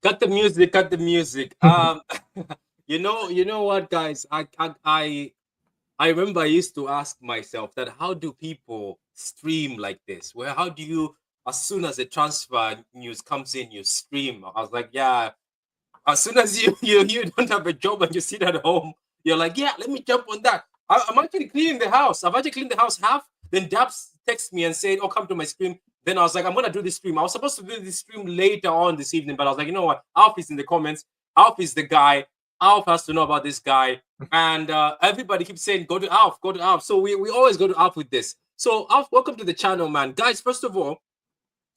Cut the music. Cut the music. You know what, guys? I remember I used to ask myself that how do people stream like this? Well, how do you, as soon as the transfer news comes in, you stream? I was like, yeah. As soon as you don't have a job and you sit at home, you're like, yeah, let me jump on that. I'm actually cleaning the house. I've actually cleaned the house half. Then Dabs texted me and said, oh, come to my stream. Then I was like, I'm gonna do this stream. I was supposed to do this stream later on this evening, but I was like, you know what? Alf is in the comments. Alf is the guy. Alf has to know about this guy. And everybody keeps saying, go to Alf, go to Alf. So we always go to Alf with this. So Alf, welcome to the channel, man. Guys, first of all,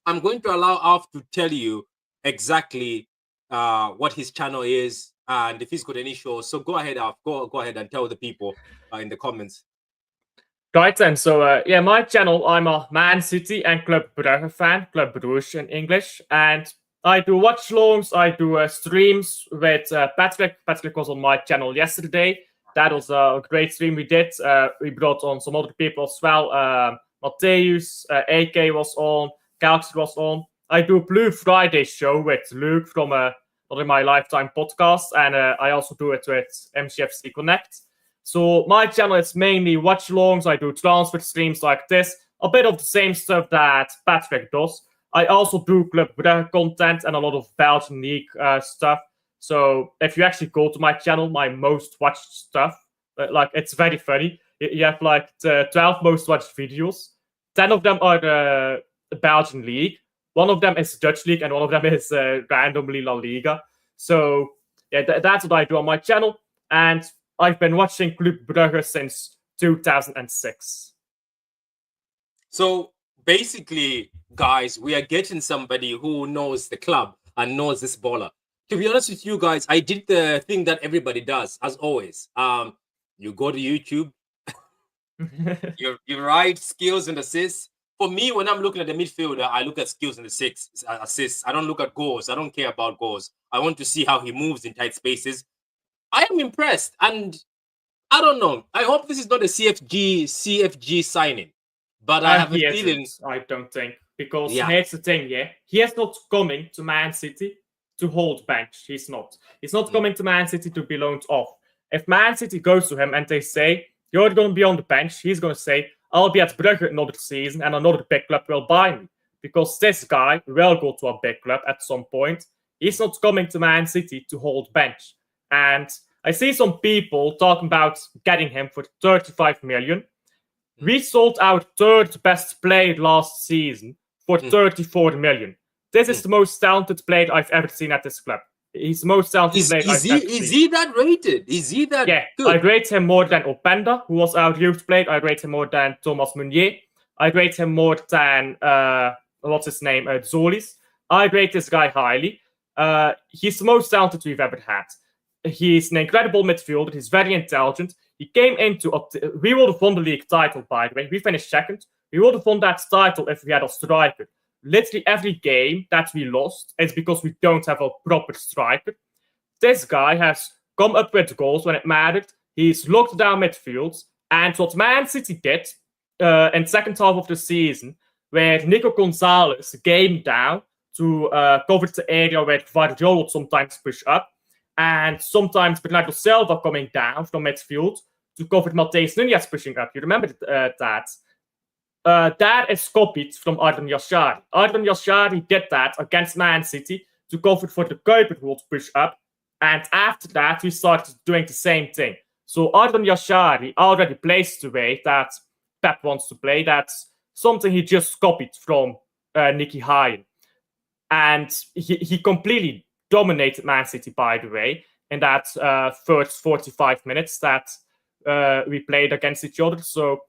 I'm going to allow Alf to tell you exactly what his channel is and if he's got any shows. So go ahead, Alf. Go ahead and tell the people in the comments. Right then, so yeah, my channel, I'm a Man City and Club Brugge fan, Club Brugge in English, and I do watch-alongs, I do streams with Patrick. Patrick was on my channel yesterday. That was a great stream we did. We brought on some other people as well. Matthäus, AK was on, Galaxy was on. I do Blue Friday show with Luke from Not In My Lifetime podcast, and I also do it with MCFC Connect. So my channel is mainly watch-alongs. I do transfer streams like this, a bit of the same stuff that Patrick does. I also do Club Brugge content and a lot of Belgian League stuff. So if you actually go to my channel, my most watched stuff, like it's very funny. You have like the 12 most watched videos. 10 of them are the Belgian League. One of them is Dutch League, and one of them is randomly La Liga. So yeah, that's what I do on my channel. And I've been watching Club Brugge since 2006. So basically, guys, we are getting somebody who knows the club and knows this baller. To be honest with you guys, I did the thing that everybody does, as always. You go to YouTube, you write skills and assists, for me, when I'm looking at the midfielder, I look at skills in the assists. I don't look at goals. I don't care about goals. I want to see how he moves in tight spaces. I am impressed, and I don't know. I hope this is not a CFG signing, but I have a He feeling. isn't, I don't think. Because Yeah. here's the thing, yeah. He is not coming to Man City to hold bench. He's not. He's not coming to Man City to be loaned off. If Man City goes to him and they say, you're going to be on the bench, he's going to say, I'll be at Brugge another season and another big club will buy me. Because this guy will go to a big club at some point. He's not coming to Man City to hold bench. And I see some people talking about getting him for 35 million. We sold our third best player last season for 34 million. This is the most talented player I've ever seen at this club. He's the most talented player I've ever seen. Is he that rated? Is he that good? I rate him more than Openda, who was our youth player. I rate him more than Thomas Meunier. I rate him more than, what's his name, Zolis. I rate this guy highly. He's the most talented we've ever had. He's an incredible midfielder. He's very intelligent. He came into... we would have won the league title, by the way. We finished second. We would have won that title if we had a striker. Literally every game that we lost is because we don't have a proper striker. This guy has come up with goals when it mattered. He's locked down midfields. And what Man City did in the second half of the season, where Nico Gonzalez came down to cover the area where Guardiola would sometimes push up, and sometimes Bernardo Silva coming down from midfield to cover Matheus Nunes pushing up. You remember that? That is copied from Ardon Jashari. Ardon Jashari did that against Man City to cover for the Kuiper who would push up. And after that, we started doing the same thing. So Ardon Jashari already plays the way that Pep wants to play. That's something he just copied from Nicky Hine. And he completely dominated Man City, by the way, in that first 45 minutes that we played against each other. So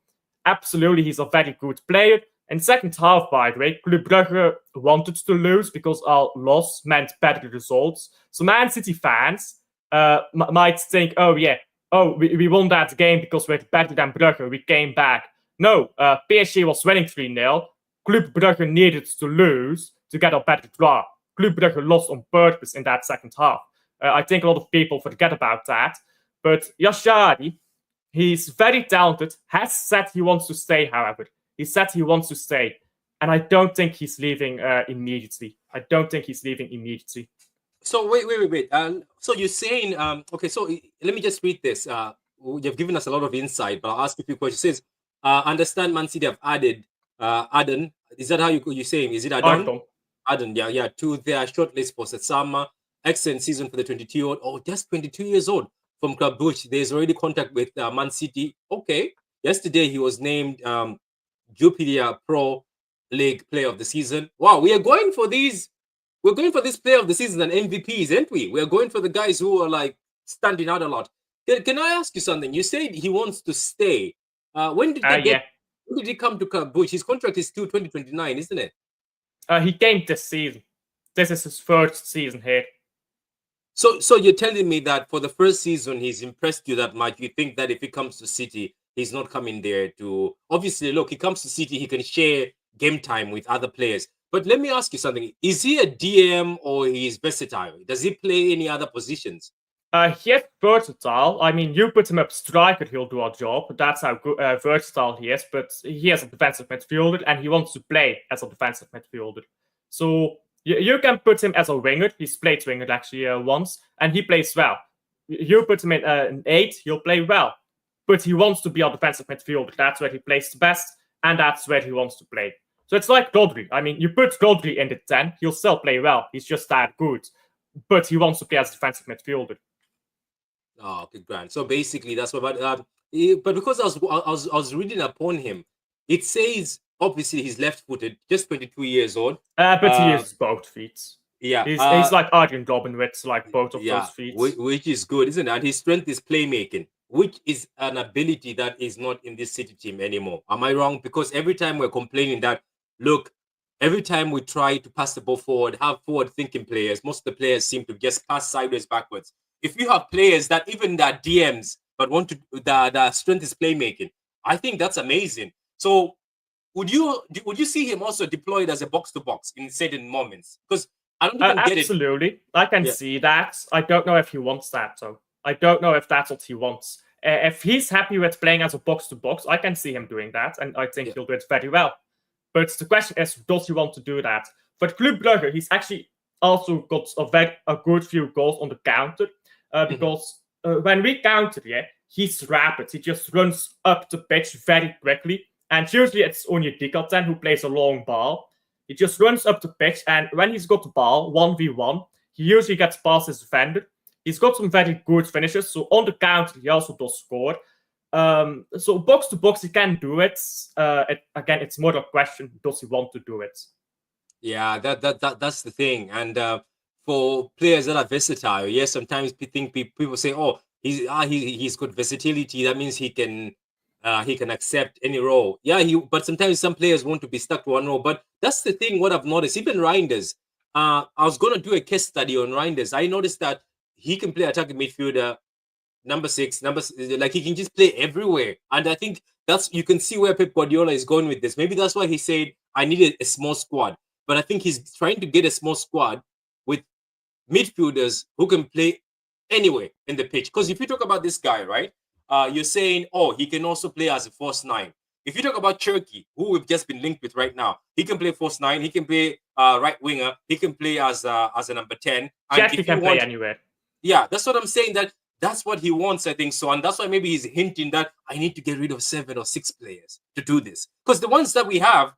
absolutely, he's a very good player. In second half, by the way, Club Brugge wanted to lose because our loss meant better results. So Man City fans might think, we won that game because we're better than Brugge. We came back. No, PSG was winning 3-0. Club Brugge needed to lose to get a better draw. Club Brugge lost on purpose in that second half. I think a lot of people forget about that. But Jashari, he's very talented, has said he wants to stay, however. He said he wants to stay. And I don't think he's leaving immediately. So wait. So you're saying, okay, so let me just read this. You've given us a lot of insight, but I'll ask you a few questions. It says, understand Man City have added Ardon. Is that how you're saying? Is it Ardon? Ardon, yeah, to their shortlist for summer. Excellent season for the 22-year-old. Oh, just 22 years old from Club Brugge. There's already contact with Man City. Okay. Yesterday he was named Jupiler Pro League Player of the Season. Wow, we are going for these. We're going for this Player of the Season and MVPs, aren't we? We're going for the guys who are like standing out a lot. Can I ask you something? You said he wants to stay. When did when did he come to Club Brugge? His contract is till 2029, isn't it? He came this season. This is his first season here. So you're telling me that for the first season he's impressed you that much? You think that if he comes to City, he's not coming there to... Obviously, look, he comes to City, he can share game time with other players. But let me ask you something. Is he a DM or he's versatile? Does he play any other positions? He is versatile. I mean, you put him up striker, he'll do a job. That's how versatile he is. But he is a defensive midfielder and he wants to play as a defensive midfielder. So you can put him as a winger. He's played winger actually once, and he plays well. You put him in an 8, he'll play well. But he wants to be a defensive midfielder. That's where he plays the best, and that's where he wants to play. So it's like Rodri. I mean, you put Rodri in the 10, he'll still play well. He's just that good. But he wants to play as a defensive midfielder. Oh, okay, grand. So basically, that's what. But because I was reading upon him, it says obviously he's left-footed, just 22 years old. But he uses both feet. Yeah, he's like Arjen Robben with like both of those feet, which is good, isn't it? And his strength is playmaking, which is an ability that is not in this City team anymore. Am I wrong? Because every time we're complaining that, look, every time we try to pass the ball forward, have forward-thinking players, most of the players seem to just pass sideways, backwards. If you have players that even that DMs but want to, the strength is playmaking, I think that's amazing. So would you see him also deployed as a box to box in certain moments? Because I don't even get it. Absolutely, I can Yeah, see that. I don't know if he wants that though. I don't know if that's what he wants. If he's happy with playing as a box to box, I can see him doing that, and I think yeah. he'll do it very well. But the question is, does he want to do that? For Club Brugge, he's actually also got a good few goals on the counter Mhm. because when we counter, yeah, he's rapid. He just runs up the pitch very quickly, and usually it's only Dikatan who plays a long ball. He just runs up the pitch, and when he's got the ball, 1v1, he usually gets past his defender. He's got some very good finishes, so on the counter, he also does score. So box to box, he can do it. Again, it's more a question: does he want to do it? Yeah, that's the thing. And for players that are versatile, yes, sometimes people say, "Oh, he's got versatility. That means he can accept any role." Yeah, but sometimes some players want to be stuck to one role. But that's the thing. What I've noticed, even Reinders, I was gonna do a case study on Reinders. I noticed that he can play attacking midfielder, number six, like he can just play everywhere. And I think that's you can see where Pep Guardiola is going with this. Maybe that's why he said I needed a small squad. But I think he's trying to get a small squad with midfielders who can play anywhere in the pitch. Because if you talk about this guy, right, you're saying, oh, he can also play as a false nine. If you talk about Cherky, who we've just been linked with right now, he can play false nine. He can play right winger. He can play as a number 10. And Chelsea if you can play want, anywhere. yeah, that's what I'm saying. That's what he wants, I think so, and that's why maybe he's hinting that I need to get rid of 7 or 6 players to do this. Because the ones that we have,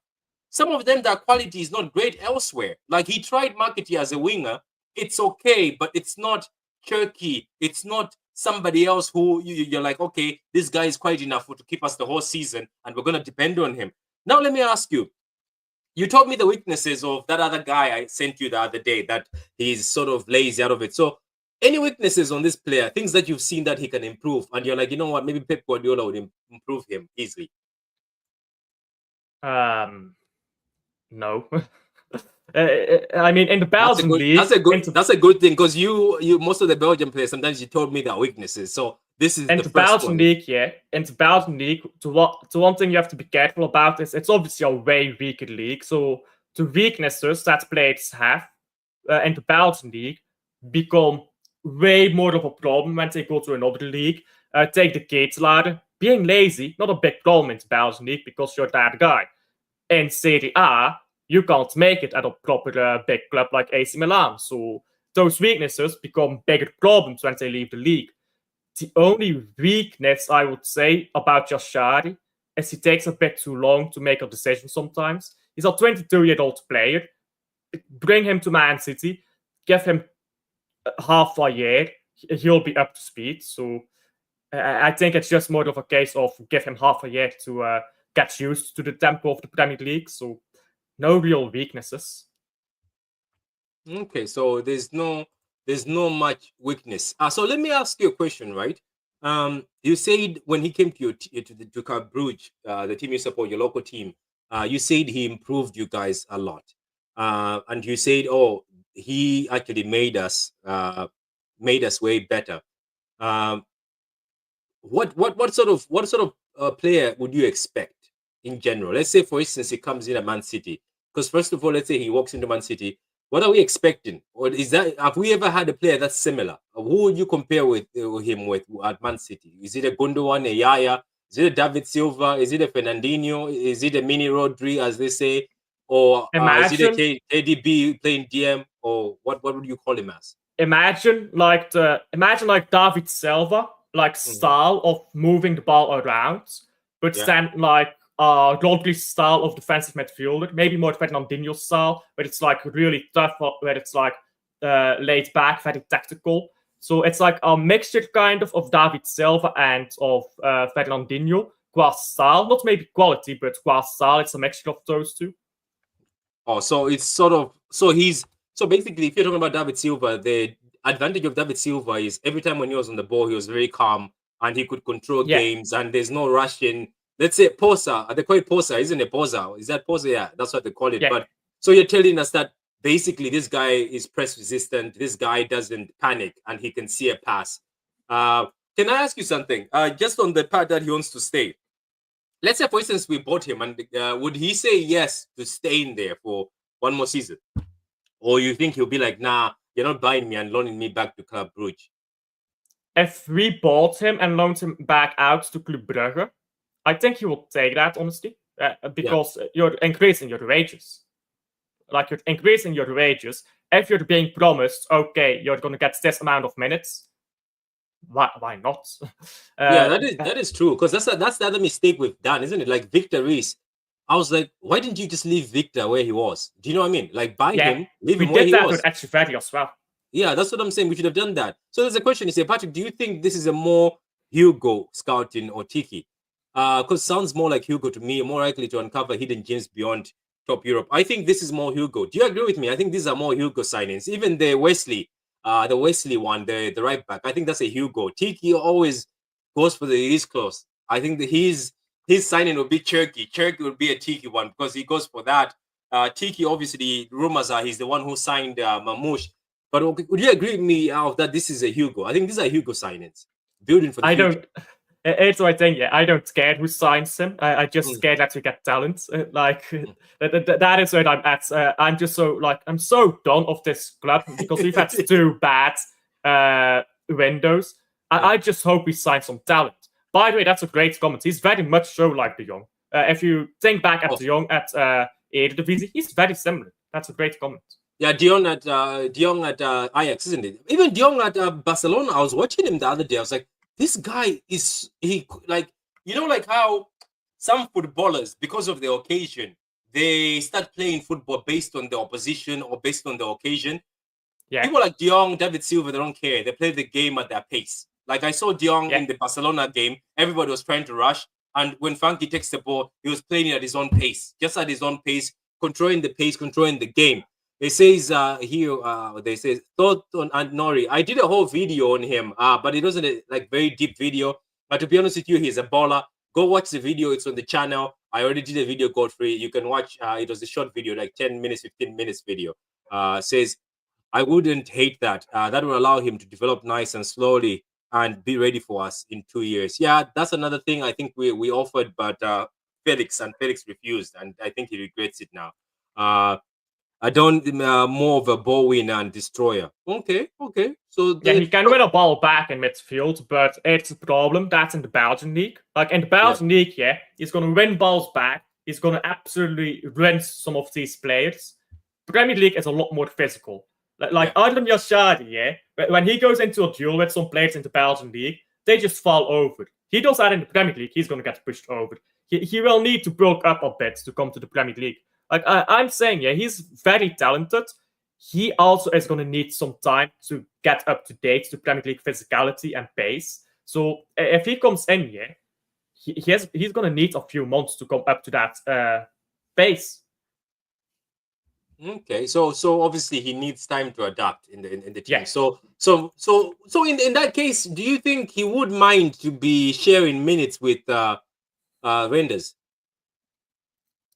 some of them, their quality is not great elsewhere. Like he tried Marketing as a winger, it's okay, but it's not Turkey. It's not somebody else who you're like, okay, this guy is quite enough to keep us the whole season, and we're gonna depend on him. Now let me ask you. You told me the weaknesses of that other guy I sent you the other day, that he's sort of lazy out of it. So, any weaknesses on this player, things that you've seen that he can improve, and you're like, you know what, maybe Pep Guardiola would improve him easily. No. I mean, in the That's a Belgian good. league, into That's a good thing because you most of the Belgian players sometimes you told me their weaknesses. So this is in the the first Belgian one. league, yeah, in the Belgian league, the one thing you have to be careful about is it's obviously a way weaker league. So the weaknesses that players have in the Belgian league become way more of a problem when they go to another league. Take the Ketelare. Being lazy, not a big problem in the Belgian league because you're that guy. In Serie A, you can't make it at a proper big club like AC Milan. So those weaknesses become bigger problems when they leave the league. The only weakness I would say about Jashari is he takes a bit too long to make a decision sometimes. He's a 22-year-old player. Bring him to Man City, give him half a year, he'll be up to speed. So I think it's just more of a case of give him half a year to get used to the tempo of the Premier League. So no real weaknesses. Okay, so there's no much weakness. So let me ask you a question, right? You said when he came to to Club Brugge, the team you support, your local team, you said he improved you guys a lot, and you said, oh, he actually made us way better. Um, what sort of player would you expect in general? Let's say, for instance, he comes in at Man City. Because first of all, let's say he walks into Man City. What are we expecting? Or is that have we ever had a player that's similar? Who would you compare with him with at Man City? Is it a Gundogan, a Yaya? Is it a David Silva? Is it a Fernandinho? Is it a Mini Rodri, as they say? Or is it a Imagine KDB playing DM? Or what would you call him as? imagine like David Silva, like Mhm. style of moving the ball around, but Yeah. then like Rodri style of defensive midfielder, maybe more Fernandinho style, but it's like really tough, where it's like laid back, very tactical. So it's like a mixture kind of David Silva and of Fernandinho qua style, not maybe quality, but qua style. It's a mixture of those two. Oh, so it's sort of so basically, if you're talking about David Silva, the advantage of David Silva is every time when he was on the ball, he was very calm and he could control Yeah, games, and there's no rushing. Let's say Posa, they call it Posa, isn't it? Posa, is that Posa? Yeah, that's what they call it. yeah. But so you're telling us that basically this guy is press resistant. This guy doesn't panic and he can see a pass. Can I ask you something? Just on the part that he wants to stay. let's say, for instance, we bought him, and would he say yes to staying there for one more season? Or you think he'll be like, nah, you're not buying me and loaning me back to Club Brugge? If we bought him and loaned him back out to Club Brugge, I think he will take that, honestly, because you're increasing your wages. Like, you're increasing your wages. If you're being promised, okay, you're going to get this amount of minutes, why not? Yeah, that is true, because that's the other mistake we've done, isn't it? Like Victor Reese, I was like, why didn't you just leave Victor where he was? Do you know what I mean? Like, buy him, leave we him where did he that was. with Echeverri as well. Yeah, that's what I'm saying. We should have done that. So there's a question. You say, Patrick, do you think this is a more Hugo scouting or Tiki? Because sounds more like Hugo to me, more likely to uncover hidden gems beyond top Europe. I think this is more Hugo. Do you agree with me? I think these are more Hugo signings. Even the Wesley one, the right back, I think that's a Hugo. Tiki always goes for the release clause. I think that his signing will be Cherky. Cherky would be a Tiki one because he goes for that. Tiki, obviously, rumors are he's the one who signed Mamouche. But would you agree with me, Alf, that this is a Hugo? I think these are Hugo signings, building for the future. It's my thing, yeah. I don't care who signs him. I just scared that we get talent. That is where I'm at. I'm just so I'm so done of this club because we've had 2 bad windows. I just hope we sign some talent. By the way, that's a great comment. He's very much so like De Jong. If you think back at De Jong at Eredivisie, he's very similar. That's a great comment. Yeah, De Jong at Ajax, isn't it? Even De Jong at Barcelona. I was watching him the other day. I was like, this guy is like how some footballers, because of the occasion, they start playing football based on the opposition or based on the occasion. Yeah. People like De Jong, David Silva, they don't care. They play the game at their pace. Like I saw De Jong in the Barcelona game. Everybody was trying to rush. And when Frankie takes the ball, he was playing at his own pace, just at his own pace, controlling the pace, controlling the game. They says they say Thornton and Nori. I did a whole video on him, but it wasn't a very deep video. But to be honest with you, he's a baller. Go watch the video. It's on the channel. I already did a video Godfrey. You can watch. It was a short video, like 10 minutes, 15 minutes video. Says, I wouldn't hate that. That will allow him to develop nice and slowly and be ready for us in 2 years. Yeah, that's another thing I think we offered, but Felix refused, and I think he regrets it now. I don't more of a ball winner and destroyer. Okay. So he can win a ball back in midfield, but it's a problem. That's in the Belgian league. Like in the Belgian league, he's going to win balls back. He's going to absolutely rinse some of these players. Premier League is a lot more physical. Like Ardon Jashari, when he goes into a duel with some players in the Belgian league, they just fall over. He does that in the Premier League, he's going to get pushed over. He will need to bulk up a bit to come to the Premier League. Like I'm saying, he's very talented. He also is going to need some time to get up to date to Premier League physicality and pace. So if he comes in, he's going to need a few months to come up to that pace. Okay, so obviously he needs time to adapt in the team. Yeah. So in that case, do you think he would mind to be sharing minutes with Renders?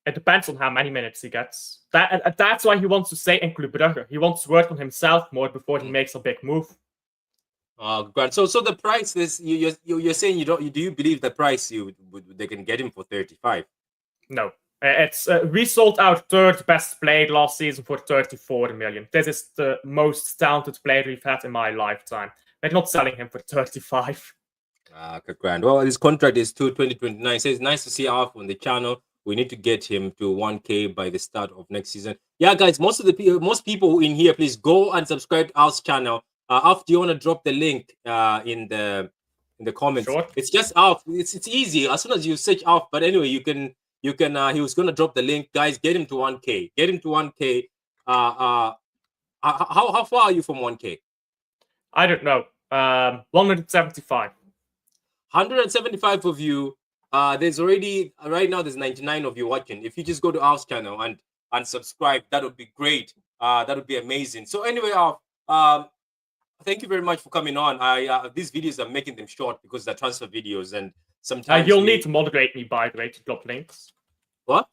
It depends on how many minutes he gets. That's why he wants to stay in Club Brugge. He wants to work on himself more before he makes a big move. Grant. So the price is you're saying do you believe the price they can get him for 35? No. It's we sold our 3rd best player last season for 34 million. This is the most talented player we've had in my lifetime. We're not selling him for 35. Grand. Well, his contract is to 2029. So it's nice to see Alf on the channel. We need to get him to 1K by the start of next season. Yeah, guys, most people in here, please go and subscribe to Alf's channel. Alf, do you want to drop the link in the comments? Sure. It's just Alf. It's easy as soon as you search Alf. But anyway, you can. He was gonna drop the link, guys. Get him to 1K. Get him to 1K. How far are you from 1K? I don't know. 175. 175 of you. There's already right now. There's 99 of you watching. If you just go to Alf's channel and subscribe, that would be great. That would be amazing. So anyway, Alf, thank you very much for coming on. These videos are making them short because they're transfer videos, and sometimes you'll need to moderate me, by the way, to drop links. What?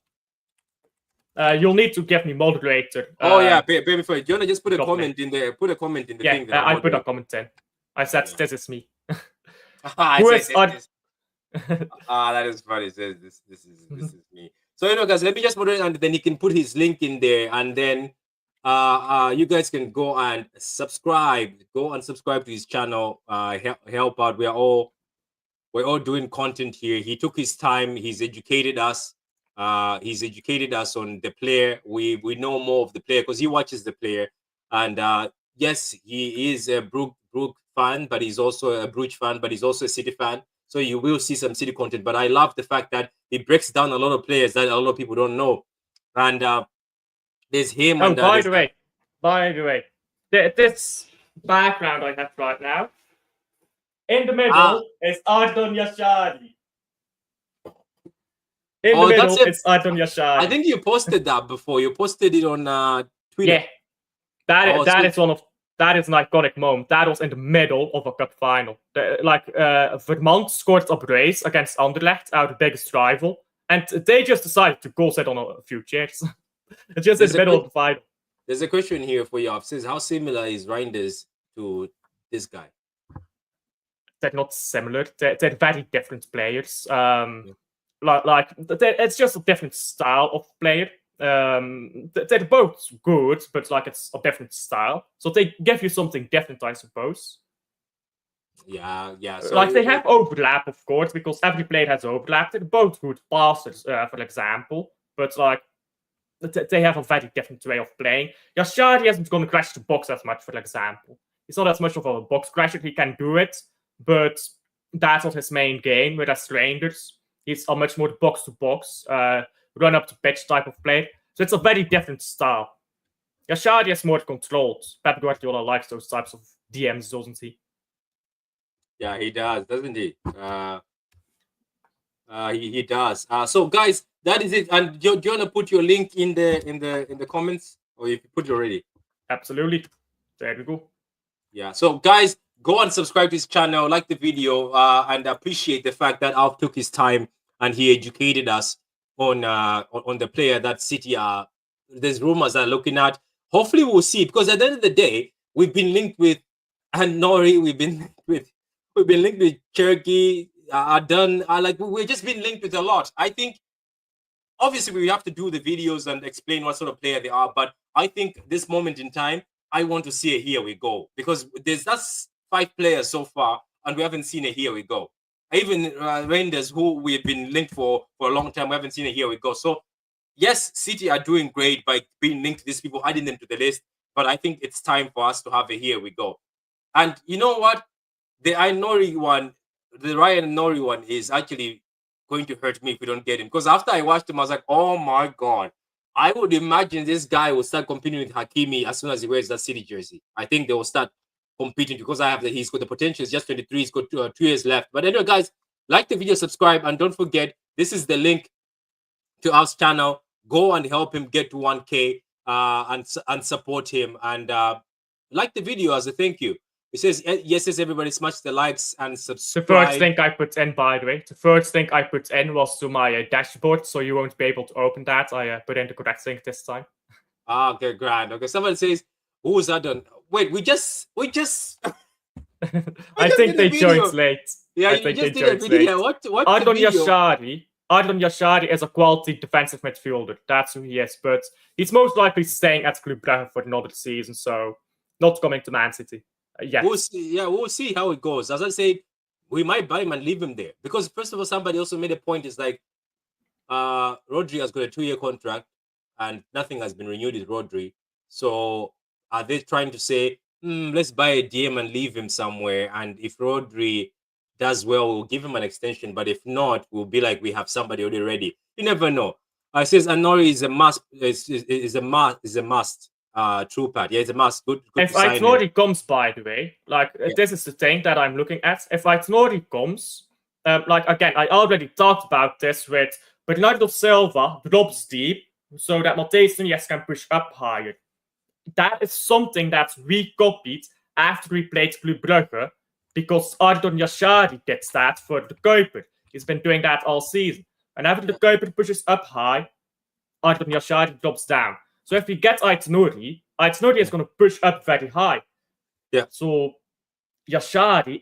You'll need to give me moderator. Baby, for it. Do you wanna just put a comment in there? Put a comment in the thing. I put a comment in. I said this is me. That is funny. This is me. So guys, let me just put it, and then he can put his link in there, and then you guys can go and subscribe. Go and subscribe to his channel. Help out. We're all doing content here. He took his time. He's educated us. He's educated us on the player. We know more of the player because he watches the player. And yes, he is a Brugge fan, but he's also a Brugge fan, but he's also a City fan. So you will see some City content. But I love the fact that he breaks down a lot of players that a lot of people don't know. And there's him. Oh, and by the way, this background I have right now, in the middle is Ardon Jashari. In the middle, it's Ardon Jashari. I think you posted that before. You posted it on Twitter. Yeah, that is an iconic moment. That was in the middle of a cup final. Vermont scored a brace against Anderlecht, our biggest rival, and they just decided to go sit on a few chairs. It's just in the middle of the final. There's a question here for you. It says, how similar is Reinders to this guy? They're not similar. They're very different players. It's just a different style of player. They're both good, but it's a different style. So they give you something different, I suppose. Yeah. So they have overlap, of course, because every player has overlap. They're both good passers, for example, but they have a very different way of playing. Jashari isn't going to crash the box as much, for example. He's not as much of a box crasher. He can do it, but that's not his main game. Whereas Reinders, he's a much more box-to-box, run up to pitch type of play. So it's a very different style. Jashari is more controlled. Pep Guardiola likes those types of DMs, doesn't he? Yeah, he does, doesn't he? He does. So guys, that is it. And do you want to put your link in the comments, or if you put it already? Absolutely. There we go. Yeah. So guys, go and subscribe to his channel, like the video, and appreciate the fact that Alf took his time and he educated us on the player that City are. There's rumors are looking at. Hopefully, we'll see, because at the end of the day, we've been linked with Nori. We've been linked with Cherokee. Ardon. We've just been linked with a lot. I think obviously we have to do the videos and explain what sort of player they are, but I think this moment in time, I want to see a here we go, because that's 5 players so far, and we haven't seen a here we go. Even Reinders, who we've been linked for a long time, we haven't seen a here we go. So yes, City are doing great by being linked to these people, adding them to the list, but I think it's time for us to have a here we go. And you know what? The Ryan Nori one is actually going to hurt me if we don't get him, because after I watched him, I was like, oh my god, I would imagine this guy will start competing with Hakimi as soon as he wears that City jersey. I think they will start competing, because he's got the potential. He's just 23. He's got 2 years left. But anyway, guys, like the video, subscribe, and don't forget, this is the link to our channel. Go and help him get to 1K and support him, and like the video as a thank you. It says, yes, everybody, smash the likes and subscribe. The first link I put in, by the way, was to my dashboard, so you won't be able to open that. I put in the correct link this time. Okay, grand. Okay, someone says, who is that done? Wait, we just I think they joined late. Yeah, I think they joined late. Yeah, what Ardon Jashari is a quality defensive midfielder. That's who he is, but he's most likely staying at Club Brugge for another season, so not coming to Man City. Yes. We'll see how it goes. As I said, we might buy him and leave him there, because first of all, somebody also made a point. It's like Rodri has got a 2-year contract and nothing has been renewed with Rodri. So are they trying to say, let's buy a DM and leave him somewhere, and if Rodri does well, we'll give him an extension, but if not, we'll be like, we have somebody already ready. You never know. It says Anori is a must. Is a must. True, Pat. Yeah, it's a must. Good if Aitnori comes, by the way, this is the thing that I'm looking at. If Aitnori comes, again, I already talked about this with Bernardo Silva drops deep so that Matthijs Nunes can push up higher. That is something that we copied after we played Club Brugge, because Ardon Jashari did that for the Kuiper. He's been doing that all season. Whenever the Kuiper pushes up high, Ardon Jashari drops down. So if we get Aitnori is going to push up very high. Yeah. So Jashari,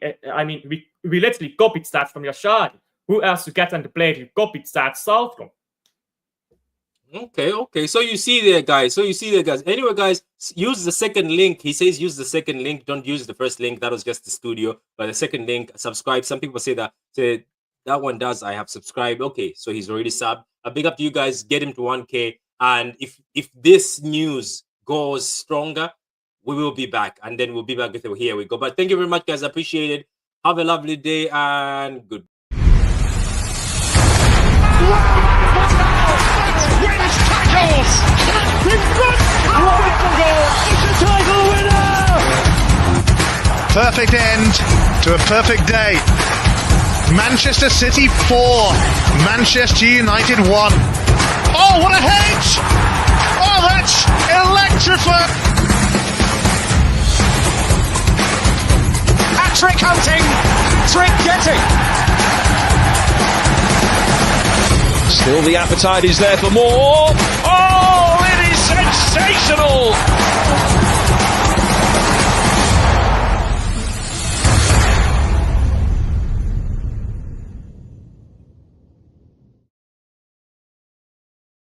we literally copied that from Jashari. who else to get on the play to copy that style from. Okay. So you see there, guys. Anyway, guys, use the second link. He says use the second link. Don't use the first link. That was just the studio. But the second link, subscribe. Some people say that one does. I have subscribed. Okay, so he's already subbed. A big up to you guys. Get him to 1K. And if this news goes stronger, we will be back. And then we'll be back with it. Here we go. But thank you very much, guys. I appreciate it. Have a lovely day and good. Wins tackles! Wonderful goal! It's a title winner! Perfect end to a perfect day. Manchester City 4, Manchester United 1. Oh, what a hedge! Oh, that's electrifying! Hat-trick hunting! Trick getting! Still the appetite is there for more. Oh, it is sensational!